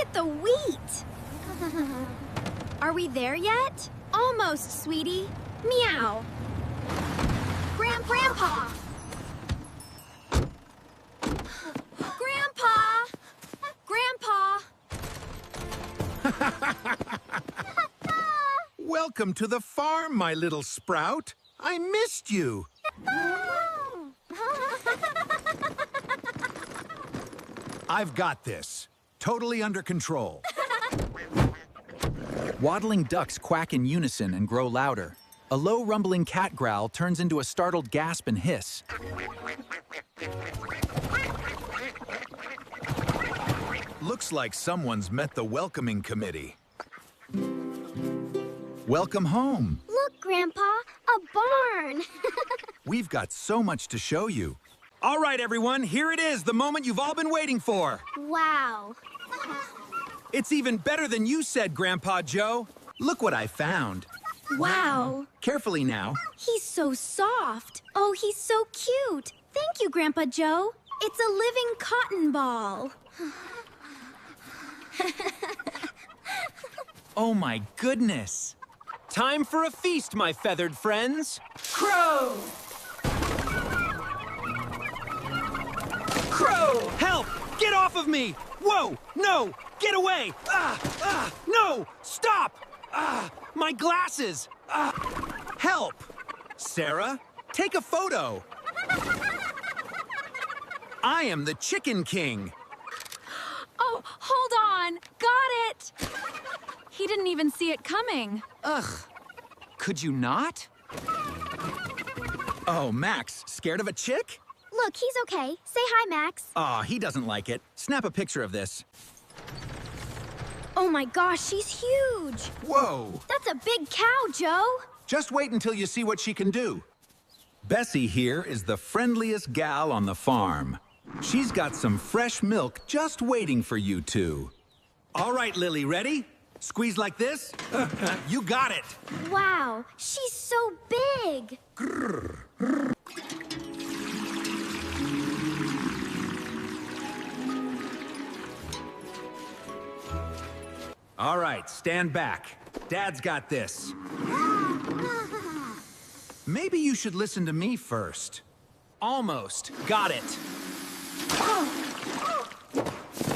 at the wheat! Are we there yet? Almost, sweetie. Meow. Grandpa! Grandpa! Welcome to the farm, my little sprout. I missed you. I've got this. Totally under control. Waddling ducks quack in unison and grow louder. A low rumbling cat growl turns into a startled gasp and hiss. Looks like someone's met the welcoming committee. Welcome home. Look, Grandpa, a barn! We've got so much to show you. All right, everyone, here it is, the moment you've all been waiting for. Wow. It's even better than you said, Grandpa Joe. Look what I found. Wow. Carefully now. He's so soft. Oh, he's so cute. Thank you, Grandpa Joe. It's a living cotton ball. Oh my goodness. Time for a feast, my feathered friends. Crow! Crow! Help! Get off of me! Whoa! No! Get away! No! Stop! My glasses! Help! Sarah, take a photo. I am the Chicken King. Oh, hold on! Got it! He didn't even see it coming. Ugh. Could you not? Oh, Max, scared of a chick? Look, he's okay. Say hi, Max. Aw, he doesn't like it. Snap a picture of this. Oh my gosh, she's huge. Whoa! That's a big cow, Joe. Just wait until you see what she can do. Bessie here is the friendliest gal on the farm. She's got some fresh milk just waiting for you two. All right, Lily, ready? Squeeze like this. You got it. Wow, she's so big. All right, stand back. Dad's got this. Maybe you should listen to me first. Almost. Got it.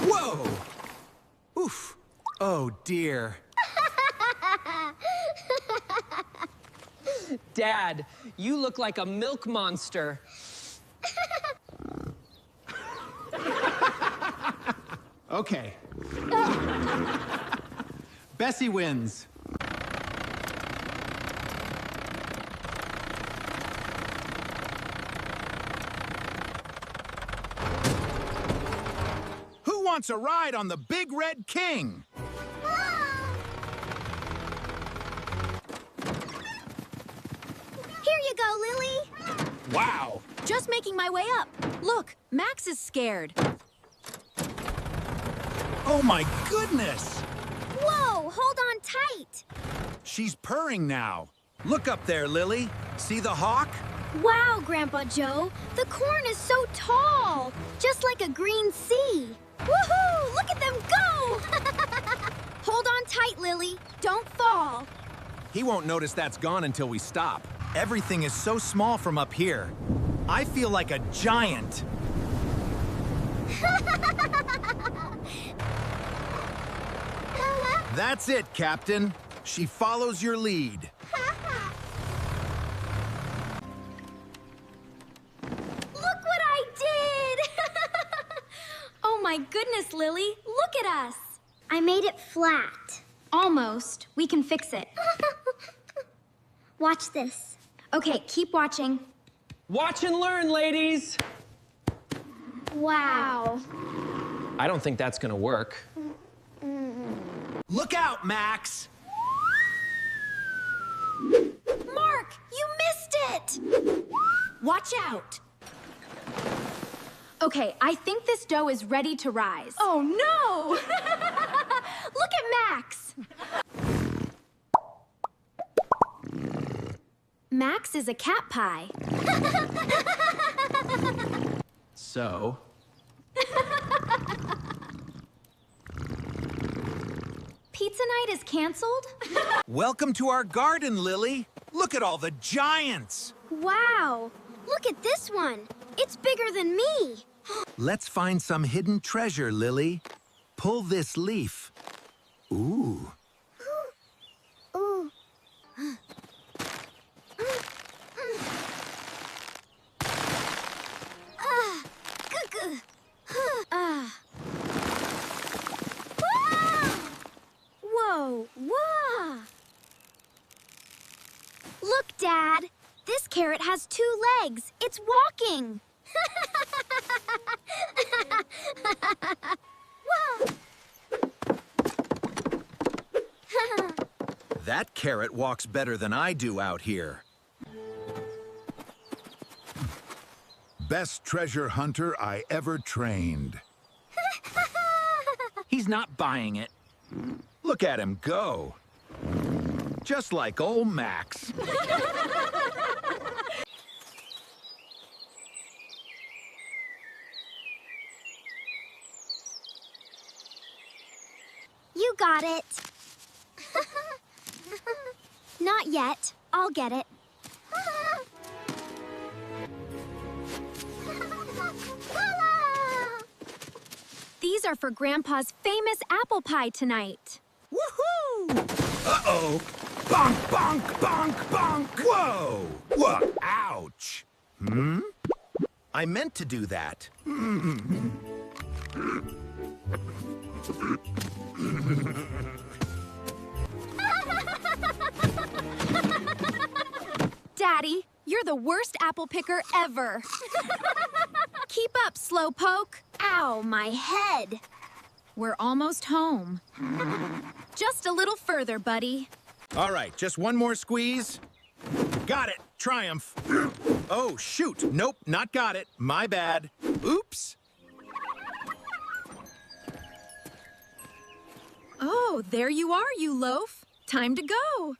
Whoa! Oof. Oh, dear. Dad, you look like a milk monster. Okay. Bessie wins. Who wants a ride on the Big Red King? Here you go, Lily. Wow! Just making my way up. Look, Max is scared. Oh my goodness! Whoa, hold on tight. She's purring now. Look up there, Lily. See the hawk? Wow, Grandpa Joe, the corn is so tall, just like a green sea. Woohoo! Look at them go! Hold on tight, Lily. Don't fall. He won't notice that's gone until we stop. Everything is so small from up here. I feel like a giant. That's it, Captain. She follows your lead. Look what I did! Oh my goodness, Lily, look at us. I made it flat. Almost. We can fix it. Watch this. Okay, keep watching. Watch and learn, ladies. Wow. I don't think that's gonna work. Look out, Max! Mark, you missed it! Watch out. Okay, I think this dough is ready to rise. Oh no! Look at Max! Max is a cat pie. So, Pizza night is canceled? Welcome to our garden, Lily. Look at all the giants. Wow! Look at this one. It's bigger than me. Let's find some hidden treasure, Lily. Pull this leaf. Ooh. Ooh. Whoa! Whoa! Look, Dad. This carrot has 2 legs. It's walking. Whoa! That carrot walks better than I do out here. Best treasure hunter I ever trained. He's not buying it. Look at him go. Just like old Max. You got it. Not yet. I'll get it. These are for Grandpa's famous apple pie tonight. Woohoo! Uh-oh. Bonk, bonk, bonk, bonk. Whoa. What? Ouch. I meant to do that. Daddy, you're the worst apple picker ever. Keep up, Slowpoke. Ow, my head. We're almost home. Just a little further, buddy. All right, just one more squeeze. Got it. Triumph. Oh, shoot. Nope, not got it. My bad. Oops. Oh, there you are, you loaf. Time to go.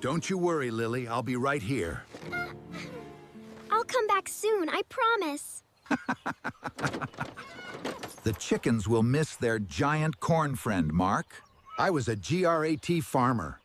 Don't you worry, Lily. I'll be right here. I'll come back soon, I promise. The chickens will miss their giant corn friend, Mark. I was a GRAT farmer.